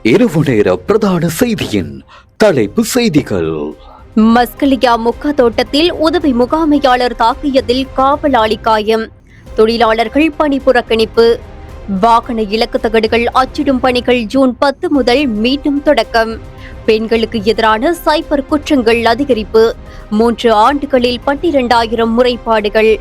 இரவு நேர பிரதான செய்தியின் தலைப்பு செய்திகள். மஸ்கலியா முக்கா தோட்டத்தில் உதவி முகாமையாளர் தாக்கியதில் காவலாளி காயம். தொழிலாளர்கள் பணி புறக்கணிப்பு. வாகன இலக்கு தகடுகள் அச்சிடும் பணிகள் ஜூன் 10 முதல் மீண்டும் தொடக்கம். பெண்களுக்கு எதிரான சைபர் குற்றங்கள் அதிகரிப்பு. 3 ஆண்டுகளில் 12,000 முறைப்பாடுகள்.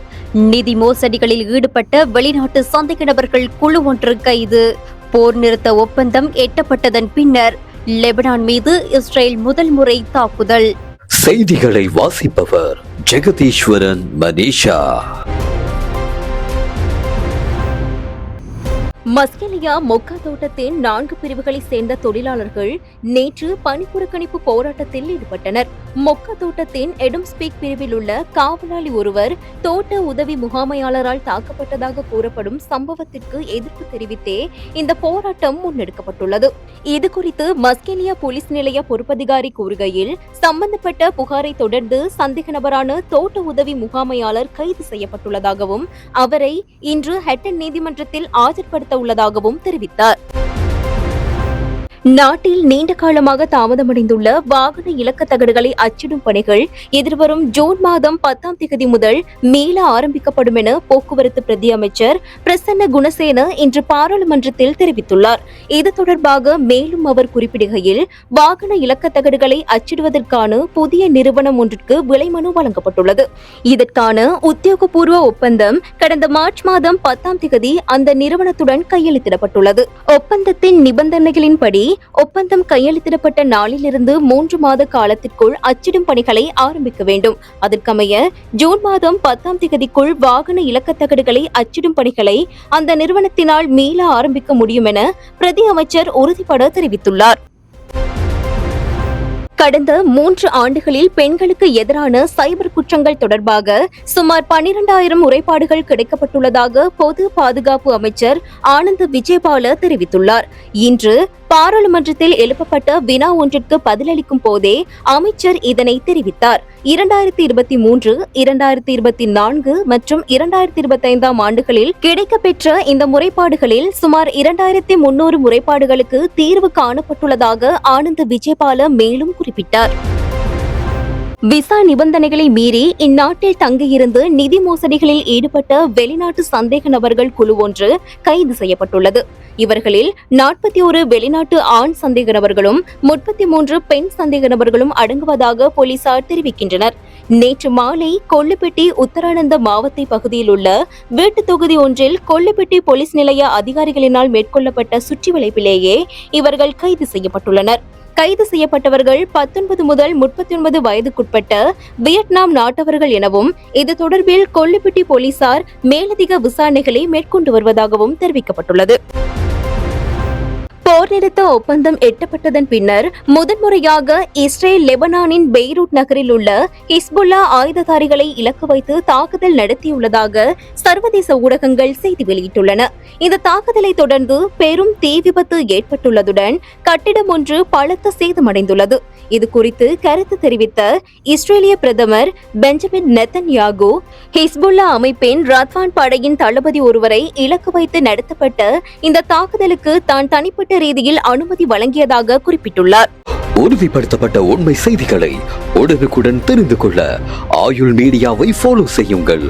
நிதி மோசடிகளில் ஈடுபட்ட வெளிநாட்டு சந்தேக நபர்கள் குழு ஒன்று கைது. போர் நிறுத்த ஒப்பந்தம் எட்டப்பட்டதன் பின்னர் லெபனான் மீது இஸ்ரேல் முதல் முறை தாக்குதல். செய்திகளை வாசிப்பவர் ஜெகதீஸ்வரன் மனிஷா. மஸ்கெலியா மொக்கா தோட்டத்தின் 4 பிரிவுகளை சேர்ந்த தொழிலாளர்கள் நேற்று பணி புறக்கணிப்பு போராட்டத்தில் ஈடுபட்டனர். மொக்கா தோட்டத்தின் எடம்ஸ்பீக் பிரிவில் உள்ள காவலாளி ஒருவர் தோட்ட உதவி முகாமையாளரால் தாக்கப்பட்டதாக கூறப்படும் சம்பவத்திற்கு எதிர்ப்பு தெரிவித்தே இந்த போராட்டம் முன்னெடுக்கப்பட்டுள்ளது. இதுகுறித்து மஸ்கெலியா போலீஸ் நிலைய பொறுப்பதிகாரி கூறுகையில், சம்பந்தப்பட்ட புகாரை தொடர்ந்து சந்தேக நபரான தோட்ட உதவி முகாமையாளர் கைது செய்யப்பட்டுள்ளதாகவும் அவரை இன்று ஹட்டன் நீதிமன்றத்தில் ஆஜர்படுத்த உள்ளதாகவும் தெரிவித்தார். நாட்டில் நீண்ட காலமாக தாமதமடைந்துள்ள வாகன இலக்க தகடுகளை அச்சிடும் பணிகள் எதிர்வரும் ஜூன் மாதம் 10ஆம் தேதி முதல் மீள ஆரம்பிக்கப்படும் என போக்குவரத்து பிரதி அமைச்சர் பிரசன்ன குணசேன இன்று பாராளுமன்றத்தில் தெரிவித்துள்ளார். இது தொடர்பாக மேலும் அவர் குறிப்பிடுகையில், வாகன இலக்க தகடுகளை அச்சிடுவதற்கான புதிய நிறுவனம் ஒன்றிற்கு விலைமனு வழங்கப்பட்டுள்ளது. இதற்கான உத்தியோகபூர்வ ஒப்பந்தம் கடந்த மார்ச் மாதம் 10ஆம் தேதி அந்த நிறுவனத்துடன் கையெழுத்திடப்பட்டுள்ளது. ஒப்பந்தத்தின் நிபந்தனைகளின்படி ஒப்பந்தம் கையெழுத்திடப்பட்ட நாளிலிருந்து 3 மாத காலத்திற்குள் அச்சிடும் பணிகளை ஆரம்பிக்க வேண்டும். அதற்கமைய ஜூன் மாதம் 10ஆம் தேதிக்குள் வாகன இலக்க தகடுகளை அச்சிடும் பணிகளை அந்த நிறுவனத்தினால் மீள ஆரம்பிக்க முடியும் என பிரதி அமைச்சர் உறுதிபட தெரிவித்துள்ளார். கடந்த 3 ஆண்டுகளில் பெண்களுக்கு எதிரான சைபர் குற்றங்கள் தொடர்பாக சுமார் 12,000 முறைப்பாடுகள் கிடைக்கப்பட்டுள்ளதாக பொது பாதுகாப்பு அமைச்சர் ஆனந்த் விஜயபால தெரிவித்துள்ளார். இன்று பாராளுமன்றத்தில் எழுப்பப்பட்ட வினா ஒன்றிற்கு பதிலளிக்கும் போதே அமைச்சர் இதனை தெரிவித்தார். 2023, 2024 மற்றும் 2025ஆம் ஆண்டுகளில் கிடைக்கப்பெற்ற இந்த முறைப்பாடுகளில் சுமார் 2,300 முறைப்பாடுகளுக்கு தீர்வு காணப்பட்டுள்ளதாக ஆனந்த் விஜயபால மேலும் குறிப்பிட்டார். விசா நிபந்தனைகளை மீறி இந்நாட்டில் தங்கியிருந்து நிதி மோசடிகளில் ஈடுபட்ட வெளிநாட்டு சந்தேக நபர்கள் குழு ஒன்று கைது செய்யப்பட்டுள்ளது. இவர்களில் 41 வெளிநாட்டு ஆண் சந்தேக நபர்களும் 33 பெண் சந்தேக நபர்களும் அடங்குவதாக போலீசார் தெரிவிக்கின்றனர். நேற்று மாலை கொல்லுப்பட்டி உத்தரானந்த மாவட்ட பகுதியில் உள்ள வீட்டு தொகுதி ஒன்றில் கொல்லுப்பட்டி போலீஸ் நிலைய அதிகாரிகளினால் மேற்கொள்ளப்பட்ட சுற்றிவளைப்பிலேயே இவர்கள் கைது செய்யப்பட்டுள்ளனர். கைது செய்யப்பட்டவர்கள் 19 முதல் 39 வயதுக்குட்பட்ட வியட்நாம் நாட்டவர்கள் எனவும் இது தொடர்பில் கொல்லுப்பட்டி போலீசார் மேலதிக விசாரணைகளை மேற்கொண்டு வருவதாகவும் தெரிவிக்கப்பட்டுள்ளது. போர் நிறுத்த ஒப்பந்தம் எட்டப்பட்டதன் பின்னர் முதன்முறையாக இஸ்ரேல் லெபனானின் பெய்ரூட் நகரில் உள்ள ஹிஸ்புல்லா ஆயுததாரிகளை இலக்கு வைத்து தாக்குதல் நடத்தியுள்ளதாக சர்வதேச ஊடகங்கள் செய்தி வெளியிட்டுள்ளன. இந்த தாக்குதலை தொடர்ந்து பெரும் தீ விபத்து ஏற்பட்டுள்ளதுடன் கட்டிடம் ஒன்று பலத்த சேதமடைந்துள்ளது. இது குறித்து கருத்து தெரிவித்த இஸ்ரேலிய பிரதமர் பெஞ்சமின் நெத்தன்யாகு, ஹிஸ்புல்லா அமைப்பின் ரத்வான் படையின் தளபதி ஒருவரை இலக்கு வைத்து நடத்தப்பட்ட இந்த தாக்குதலுக்கு தான் தனிப்பட்ட ரீதியில் அனுமதி வழங்கியதாக குறிப்பிட்டுள்ளார். உறுதிப்படுத்தப்பட்ட உண்மை செய்திகளை உடனுக்குடன் தெரிந்து கொள்ள ஆயுள் மீடியாவை ஃபாலோ செய்யுங்கள்.